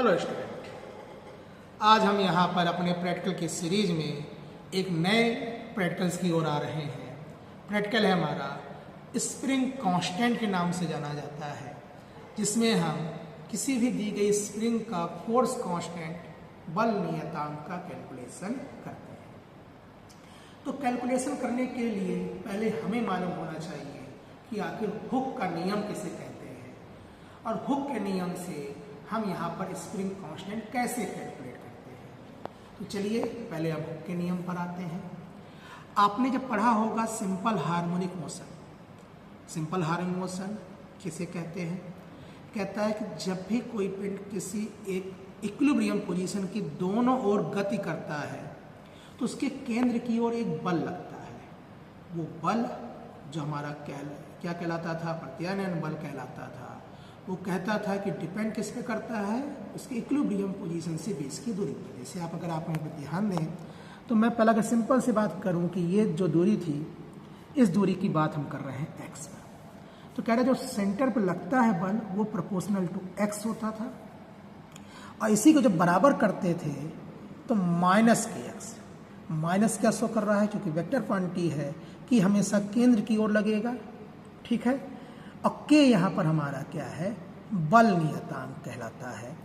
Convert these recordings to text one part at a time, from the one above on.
Hello student, आज हम यहाँ पर अपने प्रैक्टिकल की सीरीज में एक नए प्रैक्टिकल्स की ओर आ रहे हैं। प्रैक्टिकल है हमारा स्प्रिंग कांस्टेंट के नाम से जाना जाता है, जिसमें हम किसी भी दी गई स्प्रिंग का फोर्स कांस्टेंट बल नियतांक का कैलकुलेशन करते हैं। तो कैलकुलेशन करने के लिए पहले हमें मालूम होना चाहिए कि आखिर हुक का नियम किसे कहते हैं और हुक के नियम से हम यहाँ पर स्प्रिंग कांस्टेंट कैसे कैलकुलेट करते हैं। तो चलिए पहले अब हुक के नियम पर आते हैं। आपने जब पढ़ा होगा simple harmonic motion. Simple harmonic motion किसे कहते हैं? कहता है कि जब भी कोई पिंड किसी एक इक्विलिब्रियम पोजीशन की दोनों ओर गति करता है तो उसके केंद्र की ओर एक बल लगता है। वो बल जो हमारा क्या कहलाता था? प्रत्यानयन बल कहलाता था। वो कहता था कि डिपेंड किस पे करता है? उसके इक्विलिब्रियम पोजीशन से बेस की दूरी पर। जैसे आप अगर आप यहाँ पर ध्यान दें तो मैं पहले अगर सिंपल सी बात करूँ कि ये जो दूरी थी, इस दूरी की बात हम कर रहे हैं एक्स पर। तो कह रहे जो सेंटर पर लगता है बल वो प्रोपोर्शनल टू एक्स होता था, और इसी को जब बराबर करते थे तो माइनस के एक्स। माइनस क्या शो कर रहा है? क्योंकि वेक्टर क्वांटिटी है कि हमेशा केंद्र की ओर लगेगा, ठीक है। और के यहाँ पर हमारा क्या है? बल नियतांक कहलाता है।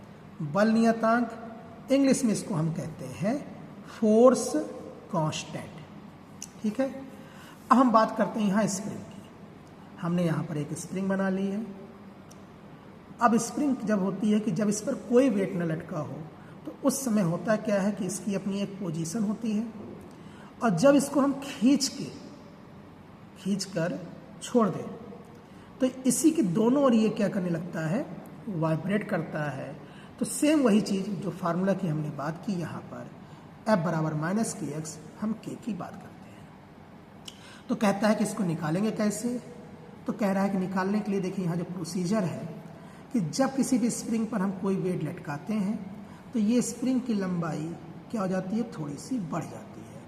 बल नियतांक इंग्लिश में इसको हम कहते हैं फोर्स कांस्टेंट, ठीक है। अब हम बात करते हैं यहाँ स्प्रिंग की। हमने यहाँ पर एक स्प्रिंग बना ली है। अब स्प्रिंग जब होती है कि जब इस पर कोई वेट न लटका हो तो उस समय होता क्या है कि इसकी अपनी एक पोजीशन होती है, और जब इसको हम खींच कर छोड़ दें तो इसी के दोनों ओर ये क्या करने लगता है? वाइब्रेट करता है। तो सेम वही चीज़ जो फार्मूला की हमने बात की यहाँ पर F बराबर माइनस के एक्स, हम के की बात करते हैं। तो कहता है कि इसको निकालेंगे कैसे? तो कह रहा है कि निकालने के लिए देखिए यहाँ जो प्रोसीजर है कि जब किसी भी स्प्रिंग पर हम कोई वेट लटकाते हैं तो ये स्प्रिंग की लंबाई क्या हो जाती है? थोड़ी सी बढ़ जाती है।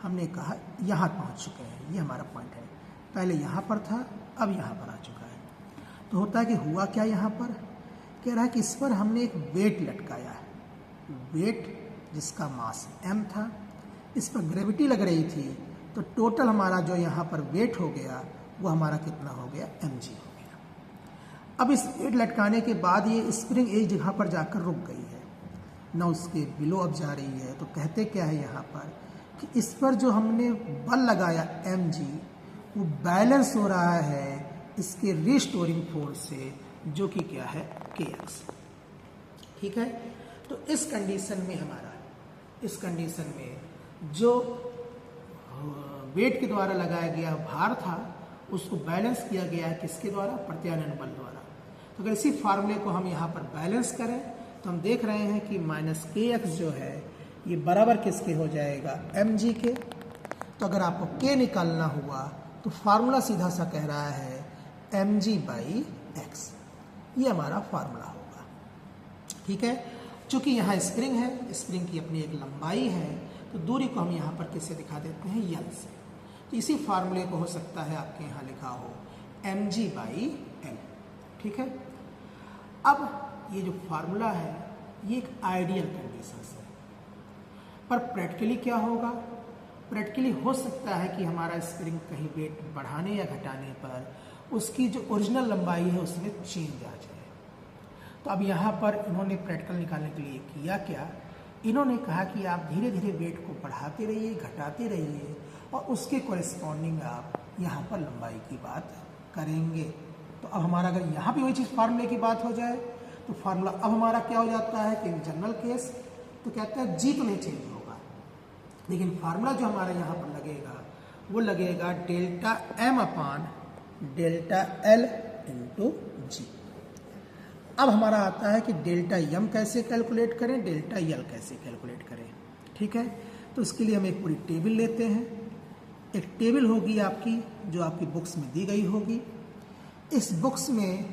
हमने कहा यहाँ पहुँच चुके हैं, ये हमारा पॉइंट है। पहले यहाँ पर था, अब यहाँ पर आ चुका है। तो होता है कि हुआ क्या यहाँ पर? कह रहा है कि इस पर हमने एक वेट लटकाया है। वेट जिसका मास m था, इस पर ग्रेविटी लग रही थी, तो टोटल हमारा जो यहाँ पर वेट हो गया वो हमारा कितना हो गया? mg हो गया। अब इस वेट लटकाने के बाद ये स्प्रिंग एक जगह पर जाकर रुक गई है ना, उसके बिलो अब जा रही है। तो कहते क्या है यहाँ पर कि इस पर जो हमने बल लगाया mg वो बैलेंस हो रहा है इसके रिस्टोरिंग फोर्स से, जो कि क्या है? kx, ठीक है। तो इस कंडीशन में जो वेट के द्वारा लगाया गया भार था उसको बैलेंस किया गया है किसके द्वारा? प्रत्यानयन बल द्वारा। तो अगर इसी फार्मूले को हम यहाँ पर बैलेंस करें तो हम देख रहे हैं कि माइनस के एक्स जो है ये बराबर किसके हो जाएगा? mg के। तो अगर आपको k निकालना हुआ तो फार्मूला सीधा सा कह रहा है mg बाई एक्स, ये हमारा फार्मूला होगा, ठीक है। चूंकि यहाँ स्प्रिंग है, स्प्रिंग की अपनी एक लंबाई है, तो दूरी को हम यहाँ पर किससे दिखा देते हैं? यल से। तो इसी फार्मूले को हो सकता है आपके यहाँ लिखा हो mg बाई एल, ठीक है। अब ये जो फार्मूला है ये एक आइडियल कंडीशन है, पर प्रैक्टिकली क्या होगा? प्रैक्टिकली हो सकता है कि हमारा स्प्रिंग कहीं वेट बढ़ाने या घटाने पर उसकी जो ओरिजिनल लंबाई है उसमें चेंज आ जाए। तो अब यहाँ पर इन्होंने प्रैक्टिकल निकालने के लिए किया क्या? इन्होंने कहा कि आप धीरे धीरे वेट को बढ़ाते रहिए, घटाते रहिए, और उसके कॉरेस्पॉन्डिंग आप यहाँ पर लंबाई की बात करेंगे। तो अब हमारा अगर यहाँ भी वही चीज़ फार्मूले की बात हो जाए तो फार्मूला अब हमारा क्या हो जाता है कि इन जनरल केस तो कहता है जी तो नहीं चेंज होगा, लेकिन फार्मूला जो हमारा यहाँ पर लगेगा वो लगेगा delta m upon delta L into G. अब हमारा आता है कि डेल्टा m कैसे कैलकुलेट करें, डेल्टा एल कैसे कैलकुलेट करें, ठीक है। तो इसके लिए हम एक पूरी टेबल लेते हैं। एक टेबल होगी आपकी जो आपकी बुक्स में दी गई होगी। इस बुक्स में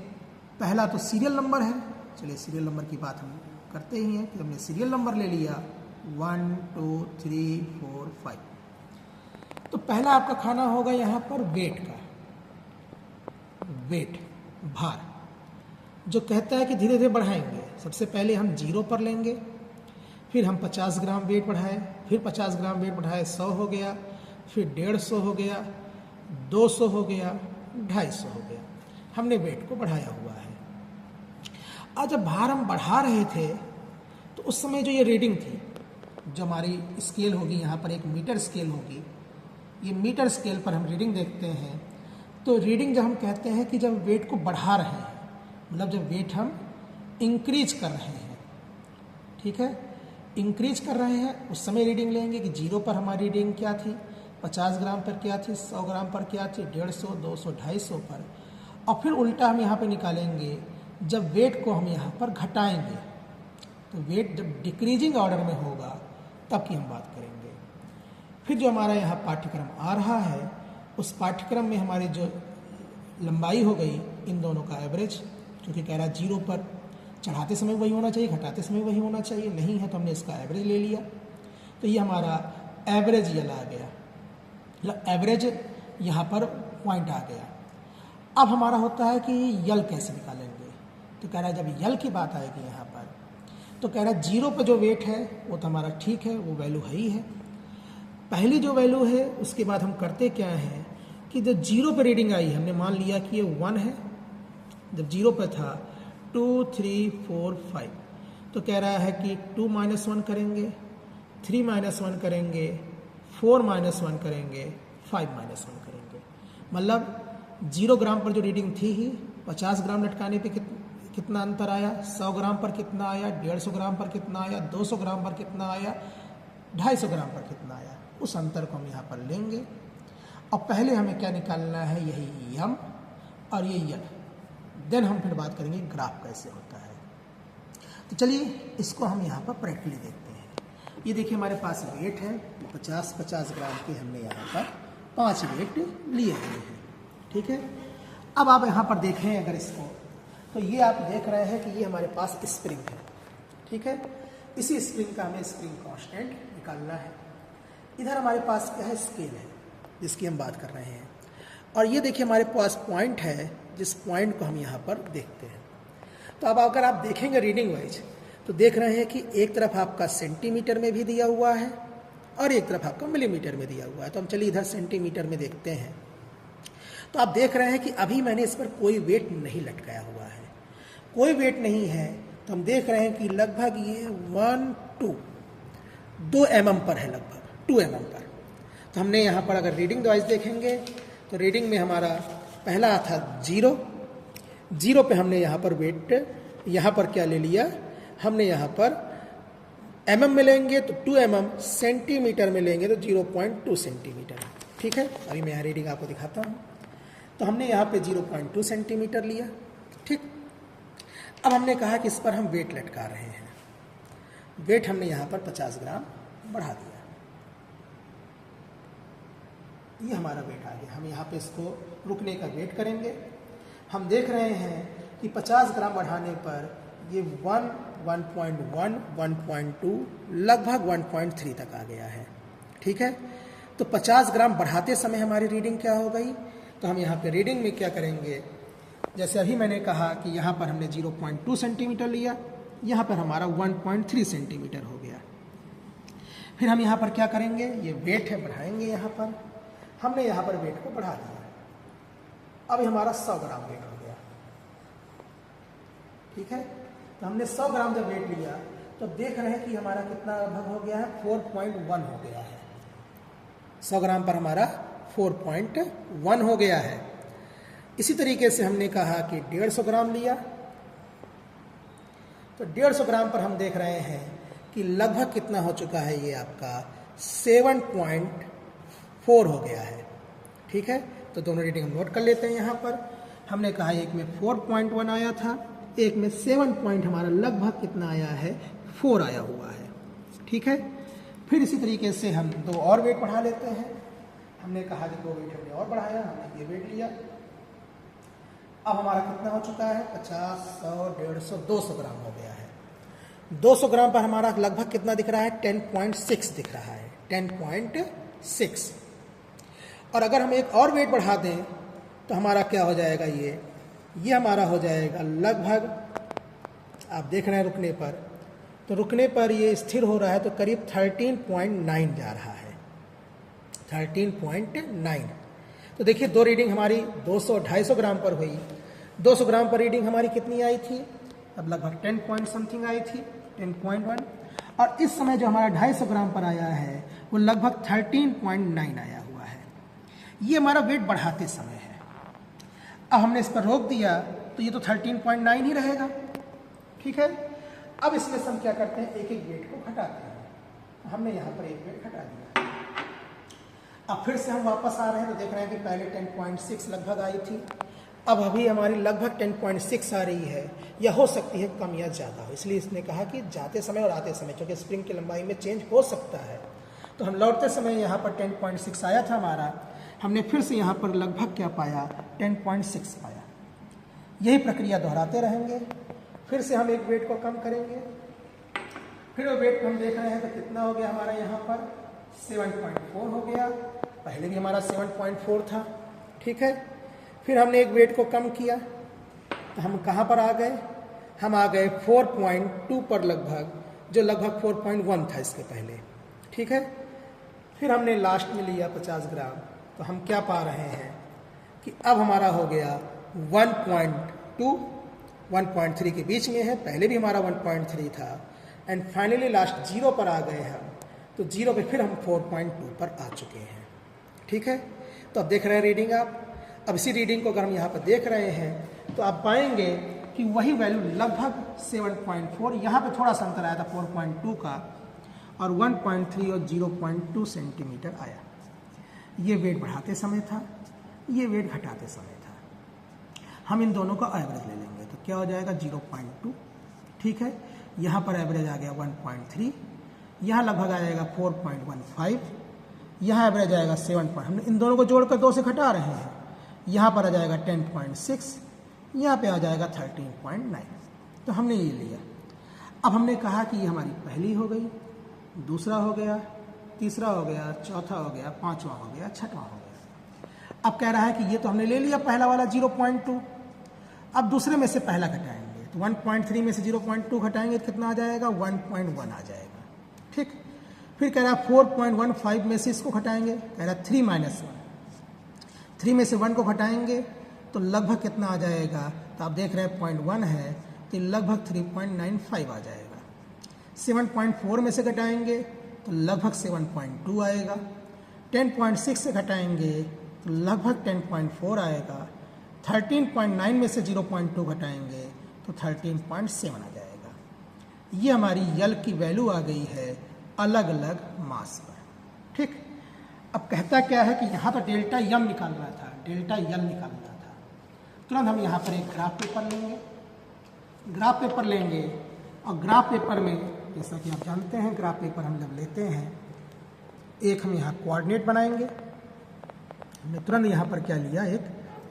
पहला तो सीरियल नंबर है। चलिए सीरियल नंबर की बात हम करते ही हैं कि हमने सीरियल नंबर ले लिया 1 2 3 4 5। तो पहला आपका खाना होगा यहाँ पर वेट का, वेट भार, जो कहता है कि धीरे धीरे बढ़ाएंगे। सबसे पहले हम 0 पर लेंगे, फिर हम 50 ग्राम वेट बढ़ाए, फिर 50 ग्राम वेट बढ़ाए 100 हो गया, फिर 150 हो गया, 200 हो गया, 250 हो गया। हमने वेट को बढ़ाया हुआ है। आज जब भार हम बढ़ा रहे थे तो उस समय जो ये रीडिंग थी, जो हमारी स्केल होगी, यहाँ पर एक मीटर स्केल होगी, ये मीटर स्केल पर हम रीडिंग देखते हैं। तो रीडिंग जब हम कहते हैं कि जब वेट को बढ़ा रहे हैं, मतलब जब वेट हम इंक्रीज कर रहे हैं, ठीक है, इंक्रीज कर रहे हैं, उस समय रीडिंग लेंगे कि 0 पर हमारी रीडिंग क्या थी, 50 ग्राम पर क्या थी, 100 ग्राम पर क्या थी, 150, 200, 250 पर। और फिर उल्टा हम यहाँ पे निकालेंगे जब वेट को हम यहाँ पर घटाएंगे, तो वेट जब डिक्रीजिंग ऑर्डर में होगा तब की हम बात करेंगे। फिर जो हमारा यहाँ पाठ्यक्रम आ रहा है, उस पाठ्यक्रम में हमारी जो लंबाई हो गई इन दोनों का एवरेज, क्योंकि कह रहा है 0 पर चढ़ाते समय वही होना चाहिए, घटाते समय वही होना चाहिए, नहीं है तो हमने इसका एवरेज ले लिया। तो ये हमारा एवरेज यल आ गया, मतलब एवरेज यहाँ पर पॉइंट आ गया। अब हमारा होता है कि यल कैसे निकालेंगे, तो कह रहा है जब यल की बात आएगी यहाँ पर, तो कह रहा है 0 पर जो वेट है वो तो हमारा ठीक है, वो वैल्यू है ही है। पहली जो वैल्यू है उसके बाद हम करते क्या हैं कि जब 0 पर रीडिंग आई, हमने मान लिया कि ये 1 है, जब 0 पर था 2, 3, 4, 5, तो कह रहा है कि 2 - 1 करेंगे, 3 - 1 करेंगे, 4 - 1 करेंगे, 5 - 1 करेंगे। मतलब 0 ग्राम पर जो रीडिंग थी ही, 50 ग्राम लटकाने पे कितना अंतर आया, 100 ग्राम पर कितना आया, 150 ग्राम पर कितना आया, 200 ग्राम पर कितना आया, 250 ग्राम पर कितना आया, उस अंतर को हम यहाँ पर लेंगे। और पहले हमें क्या निकालना है, यही यम और ये यल। देन हम फिर बात करेंगे ग्राफ कैसे होता है। तो चलिए इसको हम यहाँ पर प्रैक्टिकली देखते हैं। ये देखिए हमारे पास वेट है 50 ग्राम के, हमने यहाँ पर 5 वेट लिए हुए हैं, ठीक है। अब आप यहाँ पर देखें अगर इसको, तो ये आप देख रहे हैं कि ये हमारे पास स्प्रिंग है, ठीक है। इसी स्प्रिंग का हमें स्प्रिंग कांस्टेंट निकालना है। इधर हमारे पास क्या है, स्केल है जिसकी हम बात कर रहे हैं, और ये देखिए हमारे पास पॉइंट है, जिस पॉइंट को हम यहाँ पर देखते हैं। तो अब अगर आप देखेंगे रीडिंग वाइज, तो देख रहे हैं कि एक तरफ आपका सेंटीमीटर में भी दिया हुआ है और एक तरफ आपका मिलीमीटर में दिया हुआ है। तो हम चलिए इधर सेंटीमीटर में देखते हैं। तो आप देख रहे हैं कि अभी मैंने इस पर कोई वेट नहीं लटकाया हुआ है, कोई वेट नहीं है। तो हम देख रहे हैं कि लगभग ये 2 mm पर है, लगभग 2 mm पर। तो हमने यहाँ पर अगर रीडिंग वाइज देखेंगे तो रीडिंग में हमारा पहला था 0 पे हमने यहाँ पर वेट, यहाँ पर क्या ले लिया हमने, यहाँ पर mm में लेंगे तो 2 mm, सेंटीमीटर में लेंगे तो 0.2 सेंटीमीटर, ठीक है। अभी मैं यहाँ रीडिंग आपको दिखाता हूँ। तो हमने यहाँ पे 0.2 सेंटीमीटर लिया, ठीक। अब हमने कहा कि इस पर हम वेट लटका रहे हैं, वेट हमने यहाँ पर 50 ग्राम बढ़ा दिया, ये हमारा वेट आ गया। हम यहाँ पे इसको रुकने का वेट करेंगे। हम देख रहे हैं कि 50 ग्राम बढ़ाने पर ये 1, 1.1, 1.2, लगभग 1.3 तक आ गया है, ठीक है। तो 50 ग्राम बढ़ाते समय हमारी रीडिंग क्या हो गई, तो हम यहाँ पे रीडिंग में क्या करेंगे, जैसे अभी मैंने कहा कि यहाँ पर हमने 0.2 सेंटीमीटर लिया, यहाँ पर हमारा 1.3 सेंटीमीटर हो गया। फिर हम यहाँ पर क्या करेंगे, ये वेट है, बढ़ाएंगे। यहाँ पर हमने यहाँ पर वेट को बढ़ा दिया, अब हमारा 100 ग्राम वेट हो गया, ठीक है। तो हमने 100 ग्राम जब वेट लिया तो देख रहे हैं कि हमारा कितना लगभग हो गया है, 4.1 हो गया है। 100 ग्राम पर हमारा 4.1 हो गया है। इसी तरीके से हमने कहा कि 150 ग्राम लिया, तो 150 ग्राम पर हम देख रहे हैं कि लगभग कितना हो चुका है, ये आपका 7.4 हो गया है, ठीक है। तो दोनों रीडिंग हम नोट कर लेते हैं। यहाँ पर हमने कहा एक में 4.1 आया था, एक में 7 पॉइंट हमारा लगभग कितना आया है, 4 आया हुआ है, ठीक है। फिर इसी तरीके से हम 2 और वेट बढ़ा लेते हैं। हमने कहा कि 2 वेट हमने और बढ़ाया, हमने ये वेट लिया। अब हमारा कितना हो चुका है, 50, 100, 150, 200 ग्राम हो गया है। 200 ग्राम पर हमारा लगभग कितना दिख रहा है, 10.6 दिख रहा है, 10.6। और अगर हम एक और वेट बढ़ा दें तो हमारा क्या हो जाएगा, ये हमारा हो जाएगा लगभग आप देख रहे हैं रुकने पर, तो रुकने पर ये स्थिर हो रहा है तो करीब 13.9 जा रहा है, 13.9। तो देखिए दो रीडिंग हमारी 200-250 ग्राम पर हुई। 200 ग्राम पर रीडिंग हमारी कितनी आई थी? अब लगभग 10 पॉइंट समथिंग आई थी, 10.1। और इस समय जो हमारा 250 ग्राम पर आया है वो लगभग 13.9 आया हुआ है। ये हमारा वेट बढ़ाते समय है। अब हमने इस पर रोक दिया तो ये तो 13.9 ही रहेगा, ठीक है। अब इसमें से हम क्या करते हैं, एक एक वेट को घटाते हैं। हमने यहाँ पर एक वेट घटा दिया। अब फिर से हम वापस आ रहे हैं तो देख रहे हैं कि पहले 10.6 लगभग आई थी, अब अभी हमारी लगभग 10.6 आ रही है, या हो सकती है कम या ज़्यादा हो। इसलिए इसने कहा कि जाते समय और आते समय, क्योंकि स्प्रिंग की लंबाई में चेंज हो सकता है। तो हम लौटते समय यहाँ पर 10.6 आया था हमारा, हमने फिर से यहाँ पर लगभग क्या पाया, 10.6 पाया। यही प्रक्रिया दोहराते रहेंगे। फिर से हम एक वेट को कम करेंगे, फिर वो वेट हम देख रहे हैं तो कितना हो गया हमारा, यहाँ पर 7.4 हो गया। पहले भी हमारा 7.4 था, ठीक है। फिर हमने एक वेट को कम किया तो हम कहाँ पर आ गए, हम आ गए 4.2 पर लगभग, जो लगभग 4.1 था इसके पहले, ठीक है। फिर हमने लास्ट में लिया 50 ग्राम, तो हम क्या पा रहे हैं कि अब हमारा हो गया 1.2, 1.3 के बीच में है, पहले भी हमारा 1.3 था। एंड फाइनली लास्ट 0 पर आ गए हम, तो 0 पे फिर हम 4.2 पर आ चुके हैं, ठीक है। तो अब देख रहे हैं रीडिंग आप। अब इसी रीडिंग को अगर हम यहाँ पर देख रहे हैं तो आप पाएंगे कि वही वैल्यू लगभग 7.4, यहाँ पे थोड़ा सा अंतर आया था 4.2 का, और 1.3 और 0.2 सेंटीमीटर आया। ये वेट बढ़ाते समय था, ये वेट घटाते समय था। हम इन दोनों का एवरेज ले लेंगे तो क्या हो जाएगा, 0.2, ठीक है। यहाँ पर एवरेज आ गया 1.3, यहाँ लगभग आ जाएगा 4.15, यहाँ एवरेज आएगा 7 पॉइंट, हमने इन दोनों को जोड़कर 2 से घटा रहे हैं। यहाँ पर आ जाएगा 10.6, यहाँ पे आ जाएगा 13.9। तो हमने ये लिया। अब हमने कहा कि ये हमारी पहली हो गई, दूसरा हो गया, तीसरा हो गया, चौथा हो गया, पांचवा हो गया, छठवां हो गया। अब कह रहा है कि ये तो हमने ले लिया पहला वाला 0.2, अब दूसरे में से पहला घटाएंगे तो 1.3 में से 0.2 घटाएंगे तो कितना आ जाएगा, 1.1 आ जाएगा, ठीक। फिर कह रहा है 4.15 में से इसको घटाएंगे, कह रहा है 3 - 1, 3 में से 1 को घटाएंगे तो लगभग कितना आ जाएगा, तो आप देख रहे हैं 0.1 है तो लगभग 3.95 आ जाएगा। 7.4 में से घटाएंगे तो लगभग 7.2 आएगा। 10.6 से घटाएंगे तो लगभग 10.4 आएगा। 13.9 में से 0.2 घटाएंगे तो 13.7 आ जाएगा। ये हमारी यल की वैल्यू आ गई है अलग अलग मास पर, ठीक। अब कहता क्या है कि यहाँ तो डेल्टा यम निकाल रहा था, डेल्टा यल निकाल रहा था। तुरंत हम यहाँ पर एक ग्राफ पेपर लेंगे, ग्राफ पेपर लेंगे और ग्राफ पेपर में जैसा कि आप जानते हैं ग्राफ पेपर हम जब लेते हैं, एक हम यहाँ कोऑर्डिनेट बनाएंगे। हमने तुरंत यहाँ पर क्या लिया, एक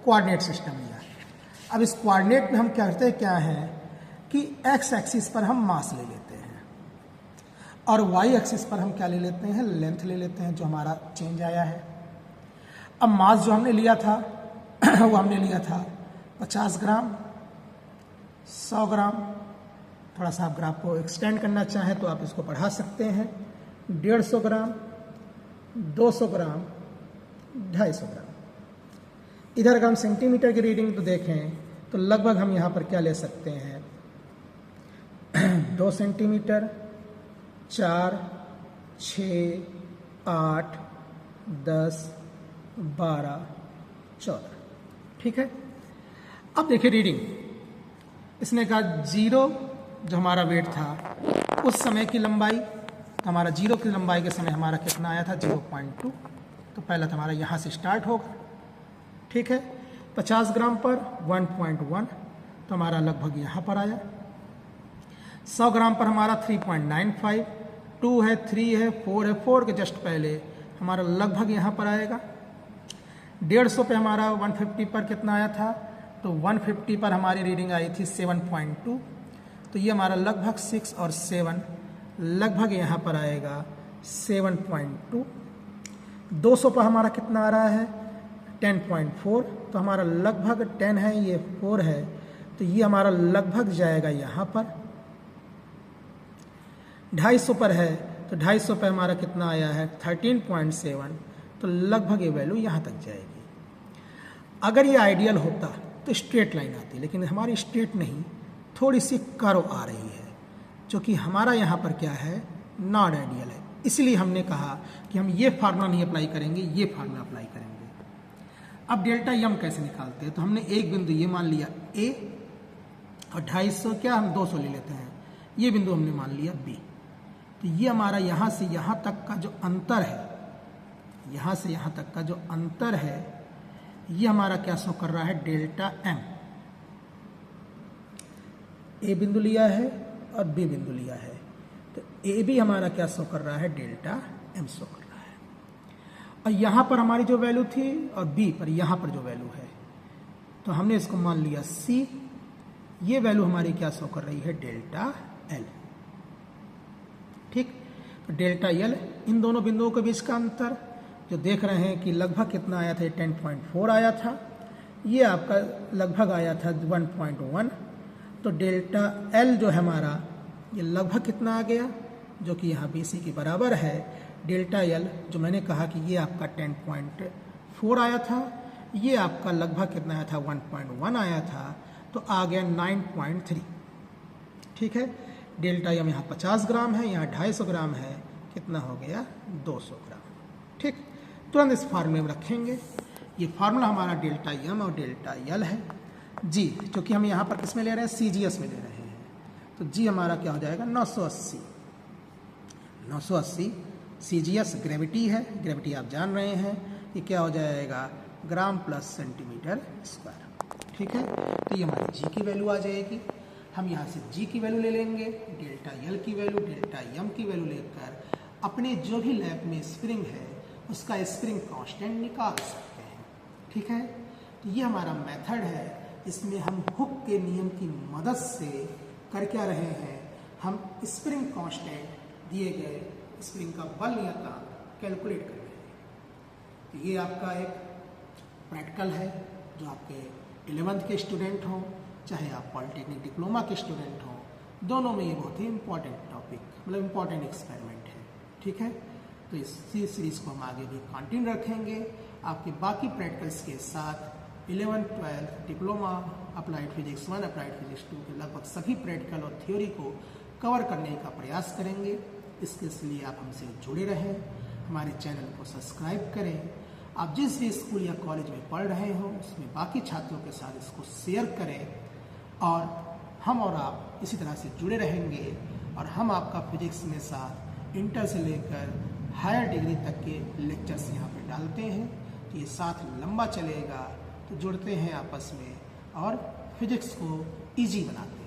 कोऑर्डिनेट सिस्टम लिया। अब इस कोऑर्डिनेट में हम क्या करते हैं, क्या है कि एक्स एक्सिस पर हम मास ले लेते हैं और वाई एक्सिस पर हम क्या ले लेते हैं, लेंथ ले लेते हैं जो हमारा चेंज आया है। अब मास जो हमने लिया था वो हमने लिया था 50 ग्राम, 100 ग्राम। थोड़ा सा आप ग्राफ को एक्सटेंड करना चाहें तो आप इसको बढ़ा सकते हैं, 150 ग्राम, 200 ग्राम, 250 ग्राम। इधर अगर हम सेंटीमीटर की रीडिंग तो देखें तो लगभग हम यहाँ पर क्या ले सकते हैं, 2 सेंटीमीटर, 4, 6, 8, 10, 12, 14, ठीक है। अब देखिए रीडिंग, इसने कहा 0 जो हमारा वेट था उस समय की लंबाई, तो हमारा 0 की लंबाई के समय हमारा कितना आया था, 0.2। तो पहला तो हमारा यहाँ से स्टार्ट होगा, ठीक है। 50 ग्राम पर 1.1, तो हमारा लगभग यहाँ पर आया। 100 ग्राम पर हमारा 3.95, 2 है, 3 है, 4 है, 4 के जस्ट पहले हमारा लगभग यहाँ पर आएगा। 150 पे हमारा 150 पर कितना आया था, तो 150 पर हमारी रीडिंग आई थी 7.2, तो ये हमारा लगभग 6 और 7 लगभग यहाँ पर आएगा 7.2। 200 पर हमारा कितना आ रहा है, 10.4, तो हमारा लगभग 10 है, ये 4 है, तो ये हमारा लगभग जाएगा यहाँ पर 250 पर है तो 250 पे हमारा कितना आया है 13.7, तो लगभग ये वैल्यू यहाँ तक जाएगी। अगर ये आइडियल होता तो स्ट्रेट लाइन आती, लेकिन हमारी स्ट्रेट नहीं, थोड़ी सी कर्व आ रही है, जो कि हमारा यहाँ पर क्या है, नॉट आइडियल है। इसलिए हमने कहा कि हम ये फार्मूला नहीं अप्लाई करेंगे, ये फार्मूला अप्लाई करेंगे। अब डेल्टा यम कैसे निकालते हैं, तो हमने एक बिंदु ये मान लिया ए और 250 क्या हम 200 ले लेते हैं, ये बिंदु हमने मान लिया बी। तो ये हमारा यहाँ से यहाँ तक का जो अंतर है, यहाँ से यहाँ तक का जो अंतर है, ये हमारा क्या शो कर रहा है, डेल्टा एम। ए बिंदु लिया है और बी बिंदु लिया है, तो ए भी हमारा क्या शो कर रहा है, डेल्टा एम शो कर रहा है। और यहाँ पर हमारी जो वैल्यू थी और बी पर यहाँ पर जो वैल्यू है, तो हमने इसको मान लिया सी। ये वैल्यू हमारी क्या शो कर रही है, डेल्टा एल। ठीक, तो डेल्टा एल इन दोनों बिंदुओं के बीच का अंतर जो देख रहे हैं कि लगभग कितना आया था, 10.4 आया था, ये आपका लगभग आया था 1.1। तो डेल्टा एल जो है हमारा, ये लगभग कितना आ गया, जो कि यहाँ बी सी के बराबर है। डेल्टा एल जो मैंने कहा कि ये आपका 10.4 आया था, ये आपका लगभग कितना आया था, 1.1 आया था, तो आ गया 9.3। ठीक है, डेल्टा एम यहाँ 50 ग्राम है, यहाँ 250 ग्राम है, कितना हो गया, 200 ग्राम। ठीक, तुरंत इस फार्मूले में रखेंगे। ये फार्मूला हमारा डेल्टा एम और डेल्टा एल है। जी, क्योंकि हम यहाँ पर किस में ले रहे हैं, CGS में ले रहे हैं, तो जी हमारा क्या हो जाएगा, 980। 980 CGS ग्रेविटी है, ग्रेविटी आप जान रहे हैं, ये क्या हो जाएगा, ग्राम प्लस सेंटीमीटर स्क्वायर। ठीक है, तो ये हमारी जी की वैल्यू आ जाएगी। हम यहाँ से जी की वैल्यू ले लेंगे, डेल्टा एल की वैल्यू, डेल्टा एम की वैल्यू लेकर अपने जो भी लैब में स्प्रिंग है उसका स्प्रिंग कांस्टेंट निकाल सकते हैं। ठीक है, तो ये हमारा मेथड है, इसमें हम हुक के नियम की मदद से कर क्या रहे हैं, हम स्प्रिंग कांस्टेंट दिए गए स्प्रिंग का बल नियतांक कैलकुलेट कर रहे हैं। तो ये आपका एक प्रैक्टिकल है जो आपके 11th के स्टूडेंट हों, चाहे आप पॉलिटेक्निक डिप्लोमा के स्टूडेंट हों, दोनों में ये बहुत ही इंपॉर्टेंट टॉपिक, मतलब इंपॉर्टेंट एक्सपेरिमेंट है। ठीक है, तो इसी सीरीज को हम आगे भी कंटिन्यू रखेंगे आपके बाकी प्रैक्टिकल्स के साथ। 11th 12th diploma, applied physics 1, applied physics 2 के लगभग सभी प्रैक्टिकल और थ्योरी को कवर करने का प्रयास करेंगे। इसके लिए आप हमसे जुड़े रहें, हमारे चैनल को सब्सक्राइब करें। आप जिस भी स्कूल या कॉलेज में पढ़ रहे हो उसमें बाकी छात्रों के साथ इसको शेयर करें, और हम और आप इसी तरह से जुड़े रहेंगे। और हम आपका फिजिक्स में साथ इंटर से लेकर हायर डिग्री तक के लेक्चर्स यहाँ पे डालते हैं, तो ये साथ लंबा चलेगा। तो जुड़ते हैं आपस में और फिजिक्स को ईजी बनाते हैं।